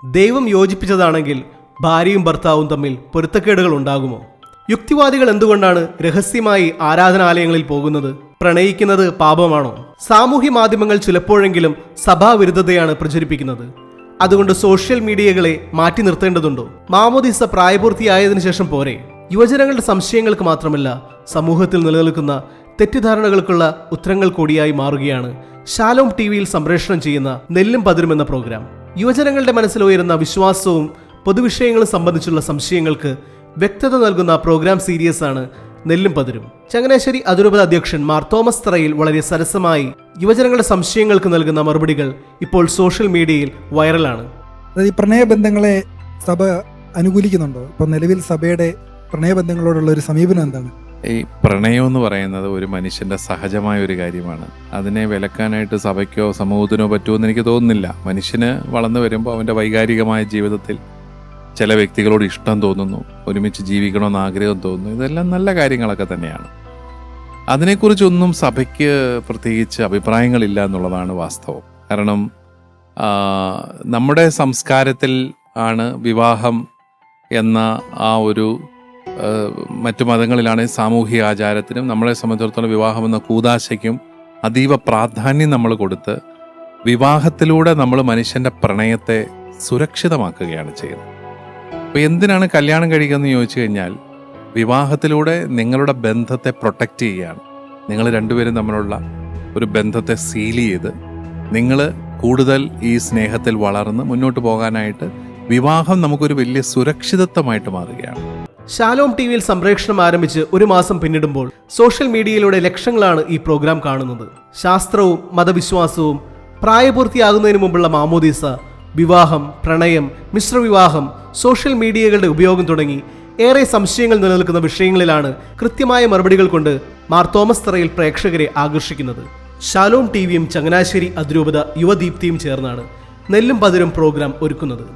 ദൈവം യോജിപ്പിച്ചതാണെങ്കിൽ ഭാര്യയും ഭർത്താവും തമ്മിൽ പൊരുത്തക്കേടുകൾ ഉണ്ടാകുമോ? യുക്തിവാദികൾ എന്തുകൊണ്ടാണ് രഹസ്യമായി ആരാധനാലയങ്ങളിൽ പോകുന്നത്? പ്രണയിക്കുന്നത് പാപമാണോ? സാമൂഹ്യ മാധ്യമങ്ങൾ ചിലപ്പോഴെങ്കിലും സഭാവിരുദ്ധതയാണ് പ്രചരിപ്പിക്കുന്നത്. അതുകൊണ്ട് സോഷ്യൽ മീഡിയകളെ മാറ്റി നിർത്തേണ്ടതുണ്ടോ? മാമോദീസ പ്രായപൂർത്തിയായതിനു ശേഷം പോരെ? യുവജനങ്ങളുടെ സംശയങ്ങൾക്ക് മാത്രമല്ല, സമൂഹത്തിൽ നിലനിൽക്കുന്ന തെറ്റിദ്ധാരണകൾക്കുള്ള ഉത്തരങ്ങൾ കൂടിയായി മാറുകയാണ് ഷാലോം ടിവിയിൽ സംപ്രേഷണം ചെയ്യുന്ന നെല്ലും പതിരും എന്ന പ്രോഗ്രാം. യുവജനങ്ങളുടെ മനസ്സിൽ ഉയരുന്ന വിശ്വാസവും പൊതുവിഷയങ്ങളും സംബന്ധിച്ചുള്ള സംശയങ്ങൾക്ക് വ്യക്തത നൽകുന്ന പ്രോഗ്രാം സീരീസ് ആണ് നെല്ലും പതിരും. ചങ്ങനാശ്ശേരി അതിരൂപത അധ്യക്ഷൻ മാർ തോമസ് തറയിൽ വളരെ സരസമായി യുവജനങ്ങളുടെ സംശയങ്ങൾക്ക് നൽകുന്ന മറുപടികൾ ഇപ്പോൾ സോഷ്യൽ മീഡിയയിൽ വൈറലാണ്. ഈ പ്രണയബന്ധങ്ങളെ സഭ അനുകൂലിക്കുന്നുണ്ടോ? ഇപ്പൊ നിലവിൽ സഭയുടെ പ്രണയബന്ധങ്ങളോടുള്ള ഒരു സമീപനം എന്താണ്? ഈ പ്രണയം എന്ന് പറയുന്നത് ഒരു മനുഷ്യന്റെ സഹജമായ ഒരു കാര്യമാണ്. അതിനെ വിലക്കാനായിട്ട് സഭയ്ക്കോ സമൂഹത്തിനോ പറ്റുമെന്ന് എനിക്ക് തോന്നുന്നില്ല. മനുഷ്യന് വളർന്നു വരുമ്പോൾ അവൻ്റെ വൈകാരികമായ ജീവിതത്തിൽ ചില വ്യക്തികളോട് ഇഷ്ടം തോന്നുന്നു, ഒരുമിച്ച് ജീവിക്കണമെന്ന് ആഗ്രഹം തോന്നുന്നു. ഇതെല്ലാം നല്ല കാര്യങ്ങളൊക്കെ തന്നെയാണ്. അതിനെക്കുറിച്ചൊന്നും സഭയ്ക്ക് പ്രത്യേകിച്ച് അഭിപ്രായങ്ങളില്ല എന്നുള്ളതാണ് വാസ്തവം. കാരണം നമ്മുടെ സംസ്കാരത്തിൽ ആണ് വിവാഹം എന്ന ആ ഒരു മറ്റു മതങ്ങളിലാണ് സാമൂഹിക ആചാരത്തിനും നമ്മളെ സംബന്ധിച്ചിടത്തോളം വിവാഹം എന്ന കൂദാശയ്ക്കും അതീവ പ്രാധാന്യം നമ്മൾ കൊടുത്ത് വിവാഹത്തിലൂടെ നമ്മൾ മനുഷ്യൻ്റെ പ്രണയത്തെ സുരക്ഷിതമാക്കുകയാണ് ചെയ്യുന്നത്. അപ്പോൾ എന്തിനാണ് കല്യാണം കഴിക്കുകയെന്ന് ചോദിച്ചു കഴിഞ്ഞാൽ, വിവാഹത്തിലൂടെ നിങ്ങളുടെ ബന്ധത്തെ പ്രൊട്ടക്റ്റ് ചെയ്യുകയാണ്. നിങ്ങൾ രണ്ടുപേരും തമ്മിലുള്ള ഒരു ബന്ധത്തെ സീൽ ചെയ്ത് നിങ്ങൾ കൂടുതൽ ഈ സ്നേഹത്തിൽ വളർന്ന് മുന്നോട്ട് പോകാനായിട്ട് വിവാഹം നമുക്കൊരു വലിയ സുരക്ഷിതത്വമായിട്ട് മാറുകയാണ്. ഷാലോം ടിവിയിൽ സംപ്രേഷണം ആരംഭിച്ച് ഒരു മാസം പിന്നിടുമ്പോൾ സോഷ്യൽ മീഡിയയിലൂടെ ലക്ഷങ്ങളാണ് ഈ പ്രോഗ്രാം കാണുന്നത്. ശാസ്ത്രവും മതവിശ്വാസവും, പ്രായപൂർത്തിയാകുന്നതിന് മുമ്പുള്ള മാമോദീസ, വിവാഹം, പ്രണയം, മിശ്രവിവാഹം, സോഷ്യൽ മീഡിയകളുടെ ഉപയോഗം തുടങ്ങി ഏറെ സംശയങ്ങൾ നിലനിൽക്കുന്ന വിഷയങ്ങളിലാണ് കൃത്യമായ മറുപടികൾ കൊണ്ട് മാർ തോമസ് തറയിൽ പ്രേക്ഷകരെ ആകർഷിക്കുന്നത്. ഷാലോം ടിവിയും ചങ്ങനാശ്ശേരി അതിരൂപത യുവദീപ്തിയും ചേർന്നാണ് നെല്ലും പതിരും പ്രോഗ്രാം ഒരുക്കുന്നത്.